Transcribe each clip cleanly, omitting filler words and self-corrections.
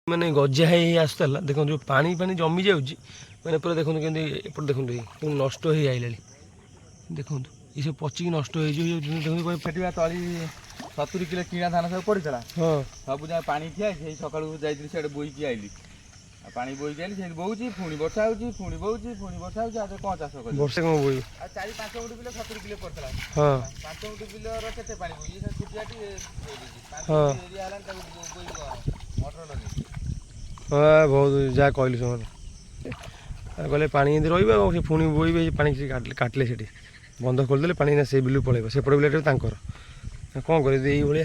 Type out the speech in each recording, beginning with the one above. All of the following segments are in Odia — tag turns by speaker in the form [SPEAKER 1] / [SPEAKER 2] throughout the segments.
[SPEAKER 1] मैंने गजा ही आसला देखो जो पानी पानी जमी जाऊँगी मैंने पूरा देखो केमती एपट देखो नष्ट हो आइला देखो ये सब पचिक नष्ट हो
[SPEAKER 2] फेटिया तली 70 किलो किणा धान सब पड़ा
[SPEAKER 1] हाँ
[SPEAKER 2] सब जगह पानी थिया सका जाइए बोईकी आइली पानी बोईकी आइली बोची पुणी वर्षा होनी बोची पुणी वर्षा आज कौन चाष कर
[SPEAKER 1] वर्षा कौन बोई
[SPEAKER 2] 4-5 गुंठ बिल 70 किलो पड़ता
[SPEAKER 1] हाँ
[SPEAKER 2] 5 गुंठ बिलर के पानी बोई छुटियाटी
[SPEAKER 1] हाँ
[SPEAKER 2] एरिया मोटर लगे
[SPEAKER 1] हाँ बहुत जहाँ कहलु से गले पानी रही पुणी बोईबे पानी काटिले से बंध खोलदेले पानी से बिलू पलैब सेपट बिल तांकर कौन कर ये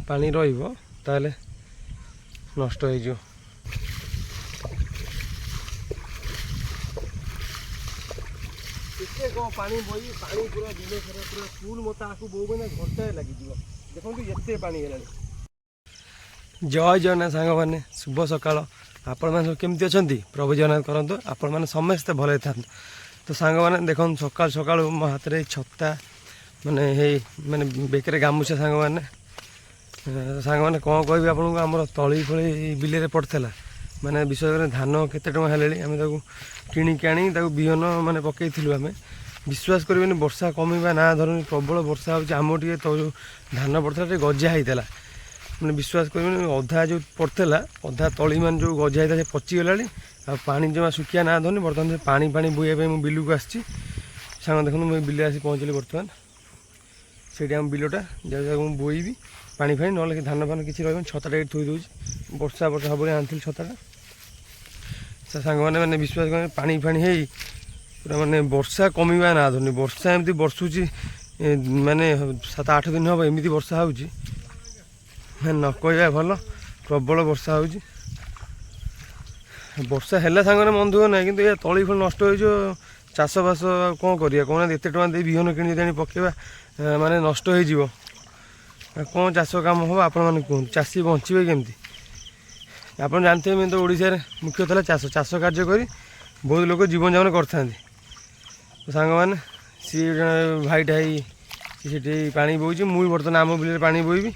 [SPEAKER 1] पानी रही नष्ट हो पानी बोई पानी पूरा बिल सारा पूरा फुल मत आपको बोबे ना घंटे लगी देखो ये पानी है जय जगन्नाथ सांग मैंने शुभ सकाल आपण मैंने सब केमती अच्छा प्रभु जगन्नाथ करतु आपण मैंने समस्ते भले था तो सांग मैंने देख सकाल सकाल मो हाथ में छता माने माने बेकर गामुछा सांग मैंने कौन कह आपको आम तली फली बिल पड़ता माने विशेष कर धान केते टଙ୍କା हेले आम किणिक आनी बिहन माने पकईलु आम विश्वास करें वर्षा कमिबा ना धरनी प्रबल वर्षा होम टे तो जो धान पड़ता गजा होता मैंने विश्वास करें अधा जो पड़ता अधा तली मान जो गजा होता है पचिगला आ पानी जमा सुखिया ना धरनी बर्तमान से पानी पानी बोईबा मुझे बिलू को आसी सांग देखो मुझे बिल आसी पहुँचली बर्तमान से आम बिलटा जहाँ बोईबी पानी फानी ना धान फान किसी रही छता थोई दूँ वर्षा वर्षा सब आनी छताटा सांग मैंने विश्वास करें पानी फानी है पूरा माने वर्षा कमिबा ना धरनी वर्षा एमती बरसुची माने 7-8 दिन हम एमती वर्षा होची न कहवा भल प्रबल वर्षा होची वर्षा है सांग मन दुख ना कि तली फल नष्ट हो चाष बास कौन करिया कौन एत टाँग दे बिहन कि पकेबा माने नष्ट हो कौन चाष काम हम आपण मैंने कहूँ चाषी बचे केमती आप जानते हैं तो ओडिशा मुख्य था चाष चाष कार्य कर बहुत लोग जीवन जापन करते सांग मैंने सी भाईटा ही पानी बोची मुझे बर्तमान आम बिल पानी बोईबी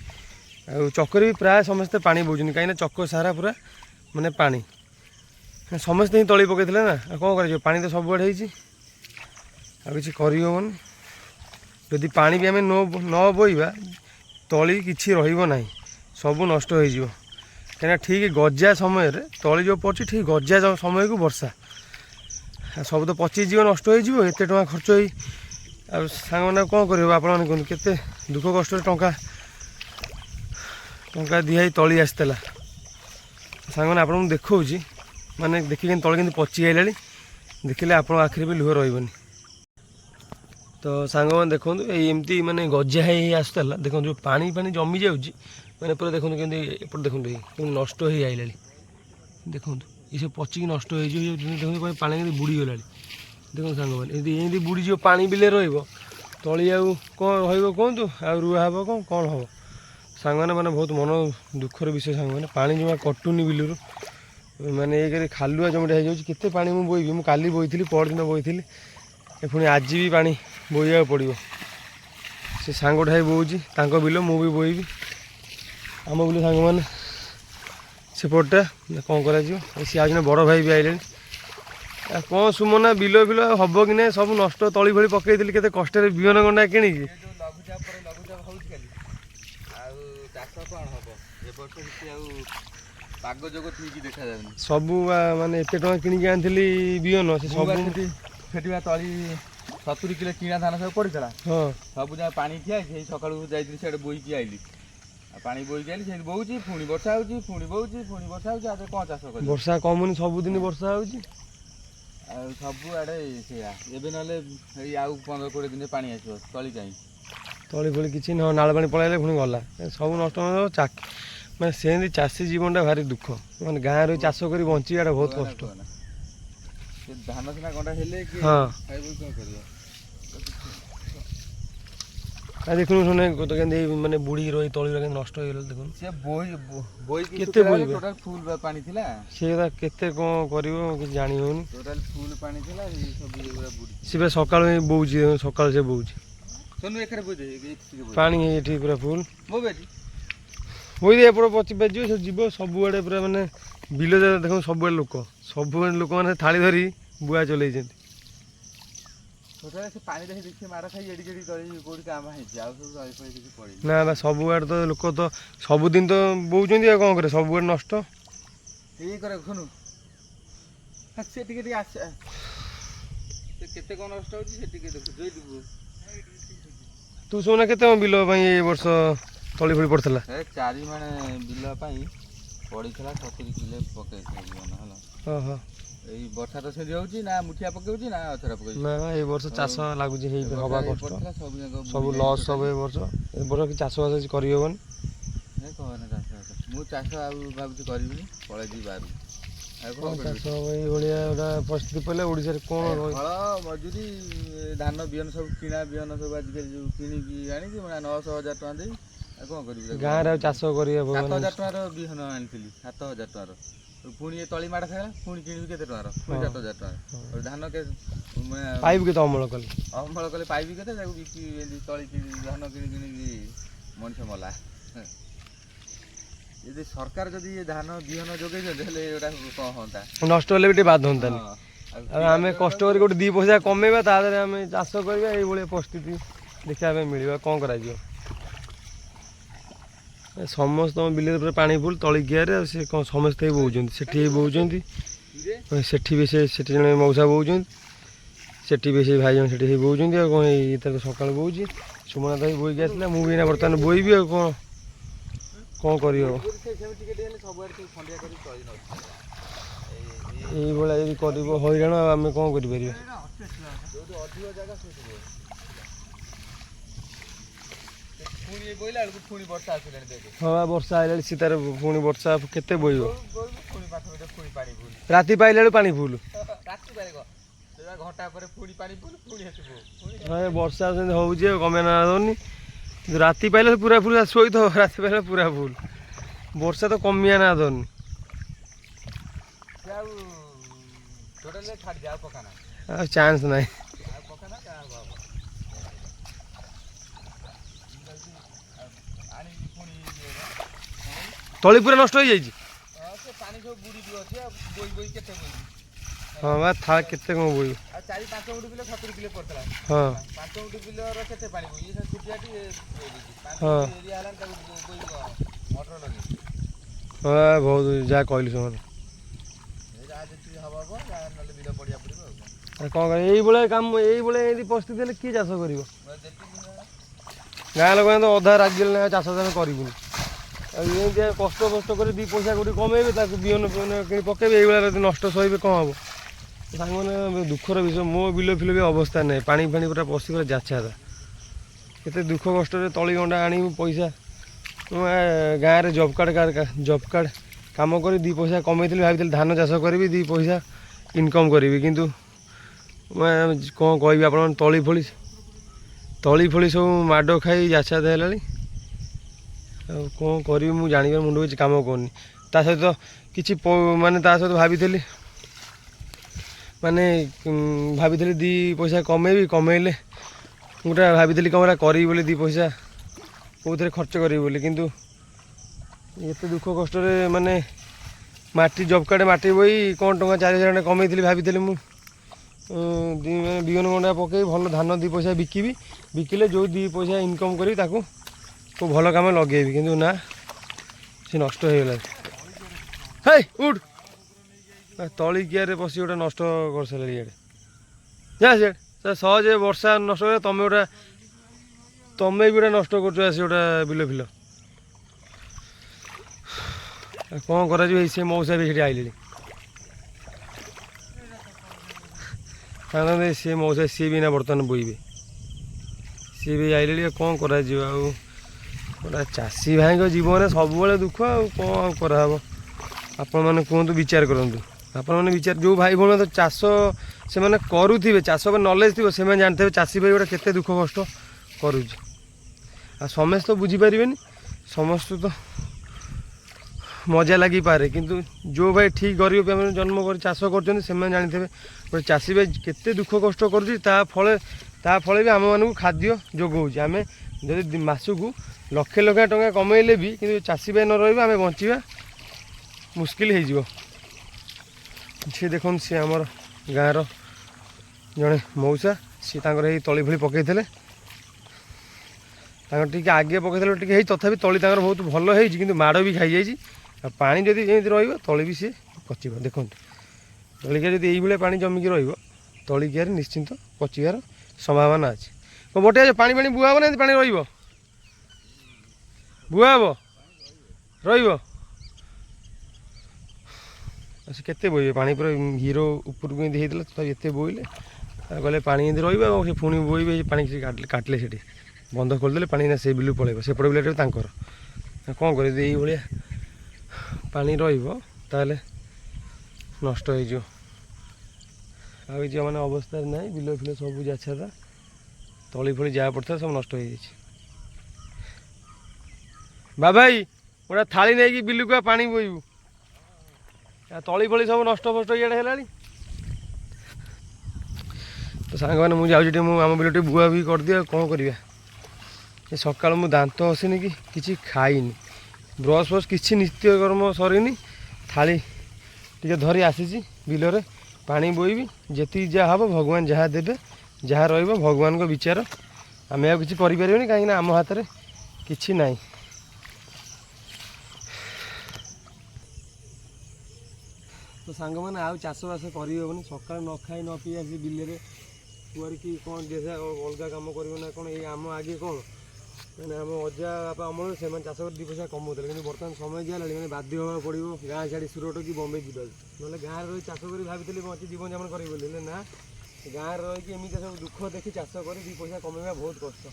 [SPEAKER 1] आ चक्कर भी प्राय समस्ते पानी बोचुन कहीं चक सारा पूरा माने पानी समस्ते ही तली पकई ना कौन कर पानी तो सब आड़े किसी करहबन जदि पानी भी आम न बोईबा तली किसी रही सब नष्ट हो कहीं ठीक गजा समय तली जो पड़ी ठीक गजा समय को वर्षा सब तो पचिज नष्ट हो एत टाँग खर्च हो सांग मैंने कौन कर कहते केते दुख कष्ट टंका टंका दिहाई तली आसला सांग मैंने आपको देखा माने देखिए तले के पचि आइला देखिले आप आखिरी भी लुह रही तो सांग मैंने देखो एमती माने गजा ही आसला देखो जो पानी पानी जमी जाऊँगी मैंने पूरा देखो केमती एपट देखो नष्ट हो आइला देखो ये सब पचिक नष्ट हो देखो पानी के बुड़ी गला देखो सांग मैंने एमती बुड़ी जो पानी बिल रही कौन कहतु आ रुआ हम कौन कौन हम सांग मैंने बहुत मन दुखर विषय सांग मैंने पानी जमा कटुनी बिलू माने ये खालुआ जमीटा हो पानी मुझे बोईबी मुझे काली बोई परदिन बोई पुणी आज भी पानी बोईया पड़ो से सांगटा बोची बिल मुझे बोईबी आम बिल सांग मैंने सेपटा कौन कर सी आज बड़ भाई भी आइले कौन सुमना बिल बिल हम कि ना सब नष्ट तली भली पकई के कष्ट बिहन गंडा किणिकी सब माने एत टाँग किणिकी आनी बिहन से सब
[SPEAKER 2] फेटिया तली 70 किलो किणा धान सब पड़ा
[SPEAKER 1] हाँ
[SPEAKER 2] सब जगह पानी थिया सका जाइए बोईकी आइली पानी बोईकी आइली बोची पुणी वर्षा पुणी बोची पुणी वर्षा आज कौन चाष कर
[SPEAKER 1] वर्षा कमुनी सबुदिन वर्षा हो
[SPEAKER 2] सब आड़े से ना 15-20 दिन पानी आसो तली कहीं
[SPEAKER 1] तली फली किसी नाल पानी पलैले पुणी गला सब नष्ट मैं से चाषी जीवन टा भारी दुख मैंने गाँव रही चाष कर बंचा बहुत कष्ट
[SPEAKER 2] धान सीना गंडा हेले
[SPEAKER 1] हाँ देखुन सुने तो माने बुड़ी रही तली नष्ट हो देखुन
[SPEAKER 2] से बोई
[SPEAKER 1] केते बोई
[SPEAKER 2] टोटल फुल पानी थिला
[SPEAKER 1] से केते कौन करिवो कि जानि होनी
[SPEAKER 2] टोटल फुल पानी थिला सब पूरा बुड़ी
[SPEAKER 1] सिबे सकाळ बोउची सकाळ से बोउची
[SPEAKER 2] सोनू एकरे बोई
[SPEAKER 1] पानी एठी पूरा फुल
[SPEAKER 2] मो बेटी
[SPEAKER 1] ବୋଇ ଏପଟ ପଚି ପାଚିଯିବ ସେ ଯିବ ସବୁଆଡ଼େ ପୁରା ମାନେ ବିଲ ଦେଖ ସବୁଆଡ଼େ ଲୋକମାନେ ଥାଳି ଧରି ବୁଆ ଚଲେଇଛନ୍ତି।
[SPEAKER 2] ଟୋଟାଲି ସେ ପାଣି ଦେଖି ଦେଖି ମାଡ଼ ଖାଇ ଏଡି ଏଡି ତଳି କୋଉଠି କାମ ହେଇଛି ଆଉ ସବୁ ତଳି ଫଳି କିଛି ପଡିନି।
[SPEAKER 1] ନା ବା ସବୁଆଡ଼େ ତ ଲୋକ ତ ସବୁଦିନ ତ ବୋଉଛନ୍ତି ଆଉ କ'ଣ କରିବେ ସବୁଆଡ଼େ ନଷ୍ଟ।
[SPEAKER 2] ଏଇ କରେ ଶୁଣୁ ସେ ଟିକେ ଟିକେ ଆସେ ସେ କେତେ କ'ଣ ନଷ୍ଟ ହଉଛି ସେ ଟିକେ ଦେଖୁ ଯୋଇଥିବୁ।
[SPEAKER 1] ତୁ ଶୁଣୁନା କେତେ କ'ଣ ବିଲ ପାଇଁ ଏ ବର୍ଷ ତଳି ଫଳି ପଡ଼ିଥିଲା?
[SPEAKER 2] ଏ 4 ମାଣେ ବିଲ ପାଇଁ ପଡ଼ିଥିଲା 70 କିଲୋ ପକେଇଥିଲା ବିହନ ହେଲା।
[SPEAKER 1] ଓହୋ।
[SPEAKER 2] ଏଇ ବର୍ଷା ତ ସେଠି ହଉଛି ନା ମୁଠିଆ ପକେଉଛି ନା ଅଥରା ପକେଉଛି।
[SPEAKER 1] ନା ଏ ବର୍ଷ ଚାଷ ଲାଗୁଛି ହେଇ ହବା କଷ୍ଟ ସବୁ ଲସ୍ ସବୁ ଏ ବର୍ଷ କିଛି ଚାଷବାସ କିଛି କରିହେବନି।
[SPEAKER 2] କହନା ଚାଷ ମୁଁ ଚାଷ ଆଉ ଭାବୁଛି କରିବିନି ପଳେଇବି ବାହାରକୁ। ଆଉ କ'ଣ
[SPEAKER 1] ଚାଷ ଏଇଭଳିଆ ଗୋଟେ ପରିସ୍ଥିତି ପଡ଼ିଲେ ଓଡ଼ିଶାରେ କ'ଣ
[SPEAKER 2] ଫଳ ମଜୁରୀ ଧାନ ବିହନ ସବୁ କିଣା ବିହନ ସବୁ ଆଜିକାଲି ଯେଉଁ କିଣିକି ଆଣିକି 900,000 ଟଙ୍କା ଦେଇ ଆଉ କ'ଣ କରିବି।
[SPEAKER 1] ଗାଁରେ ଆଉ ଚାଷ କରିବା
[SPEAKER 2] 7,000 ଟଙ୍କାର ବିହନ ଆଣିଥିଲି 7,000 ଟଙ୍କାର ପୁଣି ଏ ତଳି ମାଡ଼ ଖାଇଲା ପୁଣି କିଣିବି କେତେ ଟଙ୍କାର ପୁଣି 7,000 ଟଙ୍କା ଧାନ
[SPEAKER 1] ପାଇବୁ କେତେ ଅମଳ କଲେ
[SPEAKER 2] ପାଇବି କେତେ ତାକୁ ବିକି ତଳି କିଣି ଧାନ କିଣିକି ମଣିଷ ମଲା। ଯଦି ସରକାର ଯଦି ଧାନ ବିହନ ଯୋଗେଇ ଦିଅନ୍ତେ ହେଲେ ଏଗୁଡ଼ା କ'ଣ ହୁଅନ୍ତା
[SPEAKER 1] ନଷ୍ଟ ହେଲେ ବି ଟିକେ ବାଧ ହୁଅନ୍ତାନି। ଆଉ ଆମେ କଷ୍ଟ କରି ଗୋଟେ 2 ପଇସା କମେଇବା ତା ଦେହରେ ଆମେ ଚାଷ କରିବା ଏଇଭଳିଆ ପରିସ୍ଥିତି ଦେଖିବା ପାଇଁ ମିଳିବ କ'ଣ କରାଯିବ। ସମସ୍ତଙ୍କ ବିଲରେ ପୁରା ପାଣି ଫୁଲ ତଳିକିଆରେ ଆଉ ସେ କ'ଣ ସମସ୍ତେ ବୋହୁଛନ୍ତି ସେଠି ବୋହୁଛନ୍ତି ସେଠି ବି ସେଠି ଜଣେ ମଉସା ବୋହୁଛନ୍ତି ସେଠି ବି ସେଇ ଭାଇ ଜଣ ସେଠି ସେଇ ବୋହୁଛନ୍ତି ଆଉ କ'ଣ ଏଇ ତ ସକାଳୁ ବୋହୁଛି ସୁମନା ତ ବୋହିକି ଆସିଲା ମୁଁ ବି ଏଇନା ବର୍ତ୍ତମାନ ବୋହିବି ଆଉ କ'ଣ କରିହେବ। ଏଇଭଳିଆ ଯଦି କରିବ ହଇରାଣ ଆଉ ଆମେ କ'ଣ କରିପାରିବା। ହଁ ବା ବର୍ଷା ଆଇଲାଣି ସେ ତାର ପୁଣି ବର୍ଷା କେତେ ବୋହିବ ରାତି ପାଇଲା ବେଳକୁ ପାଣି ଫୁଲ। ବର୍ଷା ସେମିତି ହଉଛି ଆଉ କମେ ନା ଦଉନି କିନ୍ତୁ ରାତି ପାଇଲେ ପୁରା ଫୁଲ ଶୋଇଥିବ ରାତି ପାଇଲେ ପୁରା ଫୁଲ ବର୍ଷା ତ କମିଆ ନା ଦଉନି। ଆଉ ଚାନ୍ସ ନାହିଁ। ତଳି ପୁରା ନଷ୍ଟ ହେଇଯାଇଛି। ହଁ ବା କେତେ କ'ଣ ବୋହିବ।
[SPEAKER 2] 4-5 ଗୁଣ୍ଠ ବିଲ 70 କିଲୋ ପଡ଼ିଥିଲା।
[SPEAKER 1] ହଁ
[SPEAKER 2] 5 ଗୁଣ୍ଠ ବିଲର କେତେ ପାଣି ବୋହି ଇଏ ଛୁଟିଆଟି
[SPEAKER 1] ହଁ
[SPEAKER 2] ଏରିଆ ହେଲାଣି ତାକୁ ବୋହି ମଟର ଲଗେଇ।
[SPEAKER 1] ହଁ ବହୁତ ଯାହା କହିଲୁ ସେମାନେ
[SPEAKER 2] ଯାହା ଯେତିକି ହବ ଯାହା ନହେଲେ ବିଲ ପଡ଼ିଆ ପଡ଼ିବ ଆଉ
[SPEAKER 1] କ'ଣ କରିବ। ଏଇଭଳିଆ କାମ ଏଇଭଳିଆ ଏମିତି ପରିସ୍ଥିତି ହେଲେ କିଏ ଚାଷ କରିବ। ଗାଁ ଲୋକମାନେ ତ ଅଧା ରାଗିଲେ ନା ଚାଷ ଆମେ କରିବୁନି ଆଉ ଏମିତି କଷ୍ଟ କରି 2 ପଇସା କୋଉଠି କମେଇବେ ତାକୁ ବିହନ କିଣି ପକେଇବେ ଏଇଭଳିଆ ଯଦି ନଷ୍ଟ ସହିବେ କ'ଣ ହେବ। ସାଙ୍ଗମାନେ ଦୁଃଖର ବିଷୟ ମୋ ବିଲ ଫିଲ ବି ଅବସ୍ଥା ନାହିଁ ପାଣି ପୁରା ପଶି ପୁରା ଯାଛାଦା କେତେ ଦୁଃଖ କଷ୍ଟରେ ତଳି ଗଣ୍ଡା ଆଣିବୁ ପଇସା ମୁଁ ଗାଁରେ ଜବ୍ କାର୍ଡ଼ କାମ କରି 2 ପଇସା କମେଇଥିଲି ଭାବିଥିଲି ଧାନ ଚାଷ କରିବି 2 ପଇସା ଇନକମ୍ କରିବି କିନ୍ତୁ କ'ଣ କହିବି ଆପଣ ତଳି ଫଳି ସବୁ ମାଡ଼ ଖାଇ ଯାଛାଦା ହେଲାଣି ଆଉ କ'ଣ କରିବି ମୁଁ ଜାଣିବାର ମୁଣ୍ଡ କିଛି କାମ କରୁନି। ତା ସହିତ କିଛି ତା ସହିତ ଭାବିଥିଲି 2 ପଇସା କମେଇଲେ ଗୋଟେ ଭାବିଥିଲି କ'ଣ କରିବି ବୋଲି 2 ପଇସା କେଉଁଥିରେ ଖର୍ଚ୍ଚ କରିବି ବୋଲି କିନ୍ତୁ ଏତେ ଦୁଃଖ କଷ୍ଟରେ ମାଟି ଜବ୍ କାର୍ଡ଼ ମାଟି ବୋହି କ'ଣ ଟଙ୍କା 4,000 ଟଙ୍କା କମେଇଥିଲି ଭାବିଥିଲି ମୁଁ ବିହନ ଗଣ୍ଡା ପକେଇ ଭଲ ଧାନ 2 ପଇସା ବିକିଲେ ଯେଉଁ 2 ପଇସା ଇନକମ୍ କରିବି ତାକୁ କେଉଁ ଭଲ କାମ ଲଗେଇବି କିନ୍ତୁ ନା ସେ ନଷ୍ଟ ହେଇଗଲା। ହେଇ ଉଠ ତଳିକିଆରେ ପଶି ଗୋଟେ ନଷ୍ଟ କରିସାରିଲା ଇଆଡ଼େ ଯା ସିଆଡ଼େ ସହଜେ ବର୍ଷା ନଷ୍ଟ କରେ ତମେ ବି ଗୋଟେ ନଷ୍ଟ କରୁଛ ଆସି ଗୋଟେ ବିଲ ଫିଲ କ'ଣ କରାଯିବ। ସେ ମଉସା ବି ସେଠି ଆଇଲେଣି ସେ ମଉସା ସିଏ ବି ନା ବର୍ତ୍ତମାନ ବୋହିବେ ସିଏ ବି ଆଇଲେଣି ଆଉ କ'ଣ କରାଯିବ। ଆଉ ଗୋଟେ ଚାଷୀ ଭାଇଙ୍କ ଜୀବନରେ ସବୁବେଳେ ଦୁଃଖ ଆଉ କ'ଣ ଆଉ କରାହେବ। ଆପଣମାନେ କୁହନ୍ତୁ ବିଚାର କରନ୍ତୁ ଆପଣମାନେ ଯେଉଁ ଭାଇ ଭଉଣୀ ତ ଚାଷ ସେମାନେ କରୁଥିବେ ଚାଷ ଉପରେ ନଲେଜ୍ ଥିବ ସେମାନେ ଜାଣିଥିବେ ଚାଷୀ ଭାଇ ଗୋଟେ କେତେ ଦୁଃଖ କଷ୍ଟ କରୁଛି ଆଉ ସମସ୍ତେ ତ ବୁଝିପାରିବେନି ସମସ୍ତେ ତ ମଜା ଲାଗିପାରେ କିନ୍ତୁ ଯେଉଁ ଭାଇ ଠିକ୍ ଗରିବ ପିଲାମାନେ ଜନ୍ମ କରି ଚାଷ କରୁଛନ୍ତି ସେମାନେ ଜାଣିଥିବେ ଗୋଟେ ଚାଷୀ ଭାଇ କେତେ ଦୁଃଖ କଷ୍ଟ କରୁଛି ତା ଫଳେ ବି ଆମମାନଙ୍କୁ ଖାଦ୍ୟ ଯୋଗାଉଛି ଆମେ ଯଦି ମାସକୁ ଲକ୍ଷ ଲକ୍ଷ ଟଙ୍କା କମେଇଲେ ବି କିନ୍ତୁ ଚାଷୀ ଭାଇ ନ ରହିବ ଆମେ ବଞ୍ଚିବା ମୁସ୍କିଲ ହେଇଯିବ। ସିଏ ଦେଖନ୍ତୁ ସିଏ ଆମର ଗାଁର ଜଣେ ମଉସା, ସିଏ ତାଙ୍କର ଏଇ ତଳି ଫଳି ପକାଇଥିଲେ। ତାଙ୍କର ଟିକେ ଆଗେ ପକାଇଥିଲେ ଟିକେ ହେଇ ତଥାପି ତଳି ତାଙ୍କର ବହୁତ ଭଲ ହେଇଛି କିନ୍ତୁ ମାଡ଼ ବି ଖାଇଯାଇଛି। ଆଉ ପାଣି ଯଦି ଏମିତି ରହିବ ତଳି ବି ସିଏ ପଚିବ। ଦେଖନ୍ତୁ ତଳିକିଆ ଯଦି ଏଇଭଳିଆ ପାଣି ଜମିକି ରହିବ ତଳିକିଆରେ ନିଶ୍ଚିନ୍ତ ପଚିବାର ସମ୍ଭାବନା ଅଛି। ବଟିଆ ପାଣି ବୁହା ହେବ ନା ଏମିତି ପାଣି ରହିବ? ବୁହା ହେବ, ରହିବ। ସେ କେତେ ବୋହିବେ ପାଣି ପୁରା ହିରୋ ଉପରକୁ ଏମିତି ହେଇଥିଲା ତଥାପି ଏତେ ବୋହିଲେ ଗଲେ ପାଣି ଏମିତି ରହିବ ଆଉ ସେ ପୁଣି ବୋହିବେ ପାଣି କାଟିଲେ ସେଠି ବନ୍ଧ ଖୋଲିଦେଲେ ପାଣି ନା ସେଇ ବିଲକୁ ପଳେଇବ। ସେପଟ ବିଲଟା ତାଙ୍କର କ'ଣ କରିବେ ଯଦି ଏଇଭଳିଆ ପାଣି ରହିବ ତାହେଲେ ନଷ୍ଟ ହେଇଯିବ। ଆଉ କିଛି ମାନେ ଅବସ୍ଥାରେ ନାହିଁ, ବିଲ ଫିଲ ସବୁ ଯାଛାଟା ତଳି ଫଳି ଯାହା ପଡ଼ିଥିଲା ସବୁ ନଷ୍ଟ ହେଇଯାଇଛି। ବାବାଇ ଗୋଟେ ଥାଳି ନେଇକି ବିଲକୁ ପାଣି ବୋହିବୁ, ତଳି ଫଳି ସବୁ ନଷ୍ଟ ଫଷ୍ଟ ଇଆଡ଼େ ହେଲାଣି। ତ ସାଙ୍ଗମାନେ ମୁଁ ଯାଉଛି ଟିକେ ମୁଁ ଆମ ବିଲ ଟିକେ ବୁହା ବି କରିଦିଏ। ଆଉ କ'ଣ କରିବା, ଏ ସକାଳୁ ମୁଁ ଦାନ୍ତ ଘଷିନି କି କିଛି ଖାଇନି, ବ୍ରସ୍ ଫ୍ରସ୍ କିଛି ନିତ୍ୟକର୍ମ ସରିନି, ଥାଳି ଟିକେ ଧରି ଆସିଛି ବିଲରେ ପାଣି ବୋହିବି। ଯେତିକି ଯାହା ହେବ ଭଗବାନ ଯାହା ଦେବେ, ଯାହା ରହିବ ଭଗବାନଙ୍କ ବିଚାର, ଆମେ ଆଉ କିଛି କରିପାରିବାନି କାହିଁକିନା ଆମ ହାତରେ କିଛି ନାହିଁ। ତ ସାଙ୍ଗମାନେ ଆଉ ଚାଷବାସ କରିହେବନି, ସକାଳୁ ନ ଖାଇ ନ ପିଇ ଆସି ବିଲରେ କୁଆଡ଼େ କି କ'ଣ ଅଲଗା କାମ କରିବ ନା କ'ଣ। ଏଇ ଆମ ଆଗେ କ'ଣ ମାନେ ଆମ ଅଜା ବାପା ଅମଳରେ ସେମାନେ ଚାଷ କରି 2 ପଇସା କମାଉଥିଲେ, କିନ୍ତୁ ବର୍ତ୍ତମାନ ସମୟ ଦିଆହେଲାଣି ମାନେ ବାଧ୍ୟ ହେବାକୁ ପଡ଼ିବ ଗାଁ ଛାଡ଼ି ସୁରଟ କି ବମ୍ବେ ଯିବାକୁ। ନହେଲେ ଗାଁରେ ରହି ଚାଷ କରି ଭାବିଥିଲି ବଞ୍ଚି ଜୀବନଯାପନ କରିବି ବୋଲି, ହେଲେ ନା, ଗାଁରେ ରହିକି ଏମିତି ସବୁ ଦୁଃଖ ଦେଖି ଚାଷ କରି 2 ପଇସା କମେଇବା ବହୁତ କଷ୍ଟ।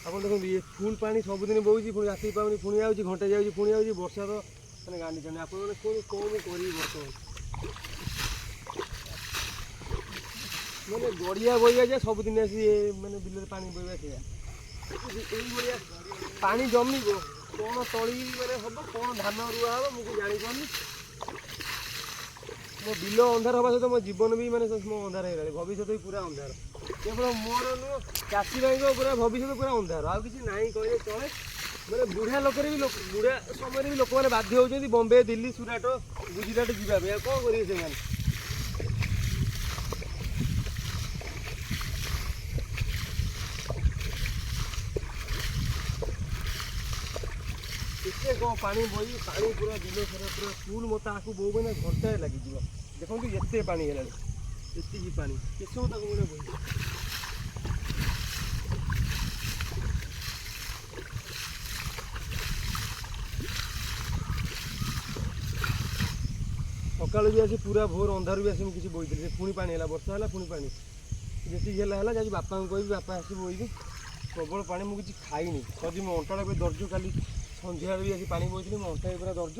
[SPEAKER 1] ଆପଣ ଦେଖନ୍ତୁ ଇଏ ଫୁଲ୍ ପାଣି ସବୁଦିନ ବୋହୁଛି, ପୁଣି ରାତି ପାଉନି ପୁଣି ଆଉଛି, ଘଣ୍ଟେ ଯାଉଛି ପୁଣି ଆଉଛି, ବର୍ଷା ତ ମାନେ ଗାଣ୍ଡି ଚାଣି। ଆପଣମାନେ କ'ଣ କରିବି ବର୍ତ୍ତମାନ ମାନେ ଗଡ଼ିଆ ବହିବା ଯେ ସବୁଦିନ ଆସି ମାନେ ବିଲରେ ପାଣି ବୋହିବା ସେଇଆ ଏଇଭଳିଆ ପାଣି ଜମିବ କ'ଣ ତଳି ମାନେ ହେବ, କ'ଣ ଧାନ ରୁଆ ହେବ ମୁଁ କିଛି ଜାଣିପାରୁନି। ମୋ ବିଲ ଅନ୍ଧାର ହେବା ସହିତ ମୋ ଜୀବନ ବି ମାନେ ମୋ ଅନ୍ଧାର ହେଇଗଲାଣି, ଭବିଷ୍ୟତ ବି ପୁରା ଅନ୍ଧାର। କେବଳ ମୋର ନୁହଁ ଚାଷୀ ଭାଇଙ୍କ ପୁରା ଭବିଷ୍ୟତ ପୁରା ଅନ୍ଧାର, ଆଉ କିଛି ନାହିଁ କହିଲେ ଚଳେ। ମାନେ ବୁଢ଼ା ଲୋକରେ ବି ବୁଢ଼ା ସମୟରେ ବି ଲୋକମାନେ ବାଧ୍ୟ ହେଉଛନ୍ତି ବମ୍ବେ, ଦିଲ୍ଲୀ, ସୁରାଟ, ଗୁଜୁରାଟ ଯିବା ପାଇଁ। ଆଉ କ'ଣ କରିବେ ସେମାନେ? କେତେ କ'ଣ ପାଣି ବୋହି ପାଣି ପୁରା ବିଲ ସାରା ପୁରା ଫୁଲ୍, ମୋତେ ଆକୁ ବୋହୁ ନା ଘଣ୍ଟାଏ ଲାଗିଯିବ। ଦେଖନ୍ତୁ ଏତେ ପାଣି ହେଲାଣି, ଏତିକି ପାଣି କେତେ ସମୟ ତାକୁ ମାନେ ବୋହି। ସକାଳୁ ବି ଆସି ପୁରା ଭୋର ଅନ୍ଧାରୁ ବି ଆସି ମୁଁ କିଛି ବୋହିଥିଲି, ସେ ପୁଣି ପାଣି ହେଲା, ବର୍ଷା ହେଲା ପୁଣି ପାଣି, ଯେତିକି ହେଲା ଯାଉଛି ବାପାଙ୍କୁ କହିବି ବାପା ଆସି ବୋହିବି। ପ୍ରବଳ ପାଣି, ମୁଁ କିଛି ଖାଇନି, ଯଦି ମୋ ଅଣ୍ଟାଟା ବି ଦର୍ଜ, କାଲି ସନ୍ଧ୍ୟାବେଳେ ବି ଆସି ପାଣି ବୋହିଥିଲି, ମୋ ଅଣ୍ଟା ବି ପୁରା ଦର୍ଜ,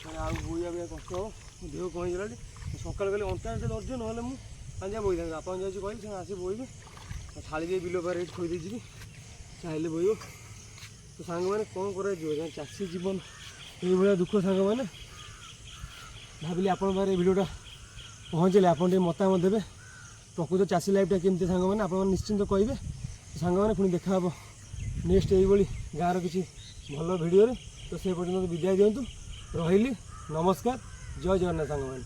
[SPEAKER 1] ମାନେ ଆଉ ବୋହିବା ବି କଷ୍ଟ ହେବ, ଦେହ କ'ଣ ହେଇଗଲାଣି। ସକାଳୁ କାଲି ଅଣ୍ଟାଟା ଦର୍ଜ, ନହେଲେ ମୁଁ ପାଞ୍ଚା ବୋହିଥାନ୍ତି। ବାପାଙ୍କୁ ଯାଉଛି କହିବି ସେ ଆସି ବୋହିବେ, ଥାଳି ଦେଇ ବିଲ ପାରେ ଏଠି ଥୋଇ ଦେଇଯିବି, ଚାହିଁଲେ ବୋହିବ। ତ ସାଙ୍ଗମାନେ କ'ଣ କରାଯିବ, ଚାଷୀ ଜୀବନ ଏଇଭଳିଆ ଦୁଃଖ। ସାଙ୍ଗମାନେ ଭାବିଲି ଆପଣଙ୍କ ପାଖରେ ଏ ଭିଡ଼ିଓଟା ପହଞ୍ଚିଲେ ଆପଣ ଟିକେ ମତାମତ ଦେବେ, ପ୍ରକୃତ ଚାଷୀ ଲାଇଫ୍ଟା କେମିତି। ସାଙ୍ଗମାନେ ଆପଣମାନେ ନିଶ୍ଚିନ୍ତ କହିବେ। ସାଙ୍ଗମାନେ ପୁଣି ଦେଖା ହେବ ନେକ୍ସଟ ଏଇଭଳି ଗାଁର କିଛି ଭଲ ଭିଡ଼ିଓରେ। ତ ସେ ପର୍ଯ୍ୟନ୍ତ ବିଦାୟ ଦିଅନ୍ତୁ, ରହିଲି, ନମସ୍କାର, ଜୟ ଜଗନ୍ନାଥ ସାଙ୍ଗମାନେ।